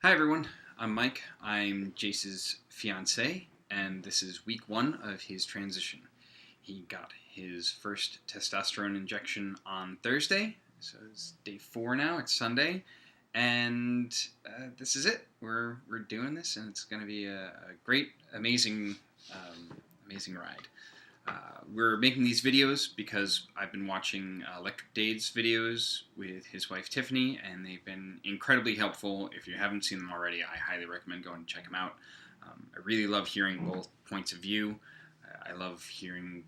Hi everyone, I'm Mike. I'm Jace's fiance, and this is week one of his transition. He got his first testosterone injection on Thursday, so it's day four now. It's Sunday, and this is it. We're doing this, and it's going to be a great, amazing ride. We're making these videos because I've been watching Electric Dade's videos with his wife Tiffany, and they've been incredibly helpful. If you haven't seen them already, I highly recommend going and check them out. I really love hearing both points of view. I love hearing,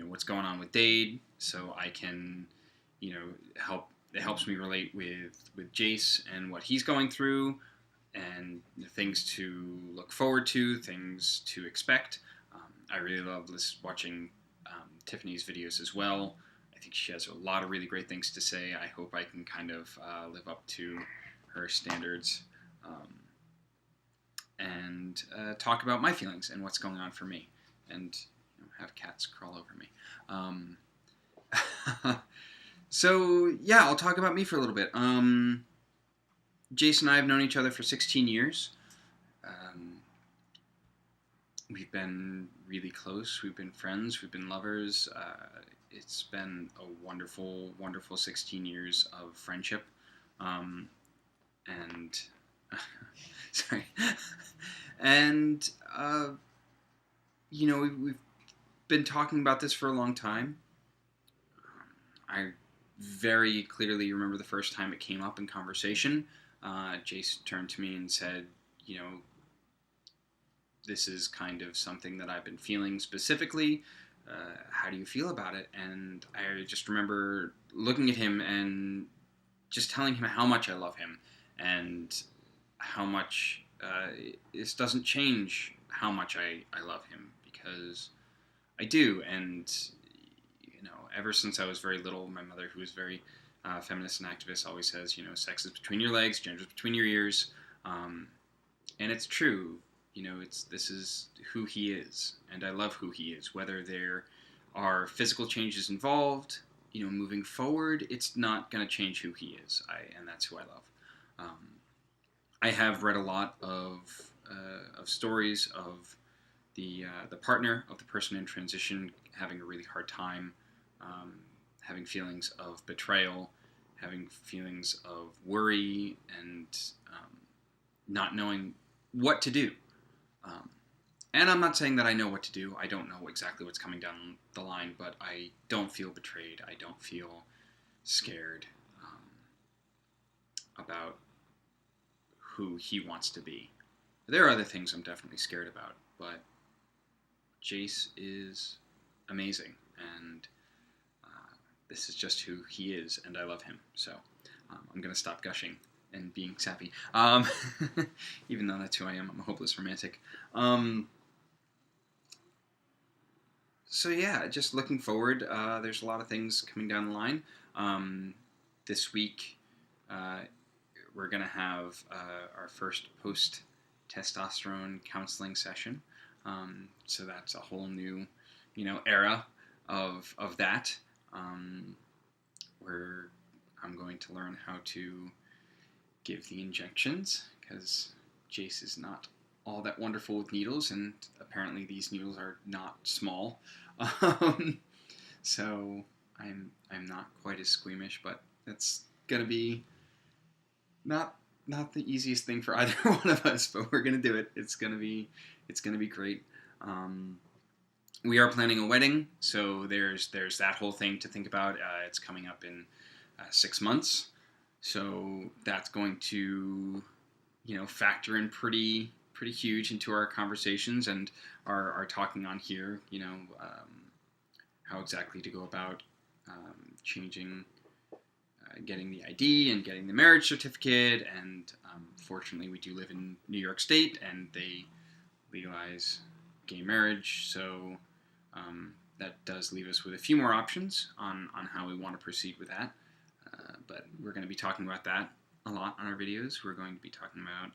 what's going on with Dade, so I can, help. It helps me relate with Jace and what he's going through, and things to look forward to, things to expect. I really love watching Tiffany's videos as well. I think she has a lot of really great things to say. I hope I can kind of live up to her standards and talk about my feelings and what's going on for me, and have cats crawl over me. So yeah, I'll talk about me for a little bit. Jason and I have known each other for 16 years. We've been really close. We've been friends. We've been lovers. It's been a wonderful, wonderful 16 years of friendship. And sorry. And we've been talking about this for a long time. I very clearly remember the first time it came up in conversation. Jace turned to me and said, this is kind of something that I've been feeling specifically. How do you feel about it? And I just remember looking at him and just telling him how much I love him, and how much this doesn't change how much I love him, because I do. And ever since I was very little, my mother, who is very feminist and activist, always says, sex is between your legs, gender is between your ears. And it's true. This is who he is, and I love who he is. Whether there are physical changes involved, moving forward, it's not going to change who he is. And that's who I love. I have read a lot of stories of the partner of the person in transition having a really hard time, having feelings of betrayal, having feelings of worry, and not knowing what to do. And I'm not saying that I know what to do. I don't know exactly what's coming down the line, but I don't feel betrayed. I don't feel scared about who he wants to be. There are other things I'm definitely scared about, but Jace is amazing, and this is just who he is, and I love him. So I'm going to stop gushing and being sappy. Even though that's who I am. I'm a hopeless romantic. So yeah, just looking forward. There's a lot of things coming down the line. This week, we're going to have our first post-testosterone counseling session. So that's a whole new, era of that. Where I'm going to learn how to give the injections, because Jace is not all that wonderful with needles, and apparently these needles are not small. So I'm not quite as squeamish, but it's gonna be not the easiest thing for either one of us, but we're gonna do it. It's gonna be great. We are planning a wedding, so there's that whole thing to think about. It's coming up in 6 months, so that's going to factor in pretty huge into our conversations and our talking on here. How exactly to go about changing, getting the ID and getting the marriage certificate. And fortunately, we do live in New York State, and they legalize gay marriage, so that does leave us with a few more options on how we want to proceed with that. But we're going to be talking about that a lot on our videos. We're going to be talking about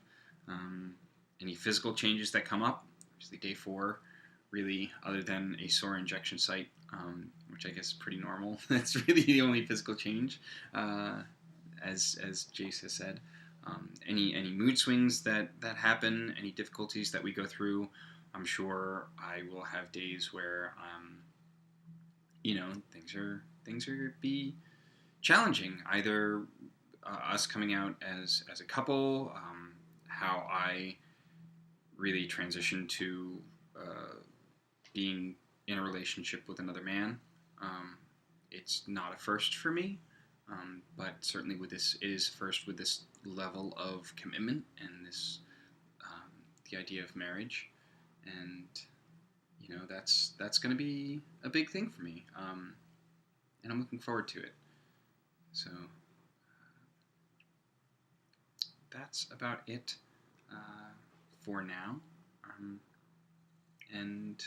any physical changes that come up. Obviously, day 4, really, other than a sore injection site, which I guess is pretty normal. That's really the only physical change, as Jace has said. Any mood swings that happen, any difficulties that we go through. I'm sure I will have days where things are be challenging. Either us coming out as a couple, how I really transitioned to being in a relationship with another man. It's not a first for me, but certainly with this, it is first with this level of commitment and this the idea of marriage, and that's going to be a big thing for me, and I'm looking forward to it. So that's about it for now, and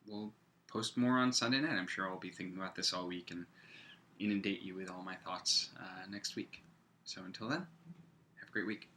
we'll post more on Sunday night. I'm sure I'll be thinking about this all week and inundate you with all my thoughts next week. So until then, have a great week.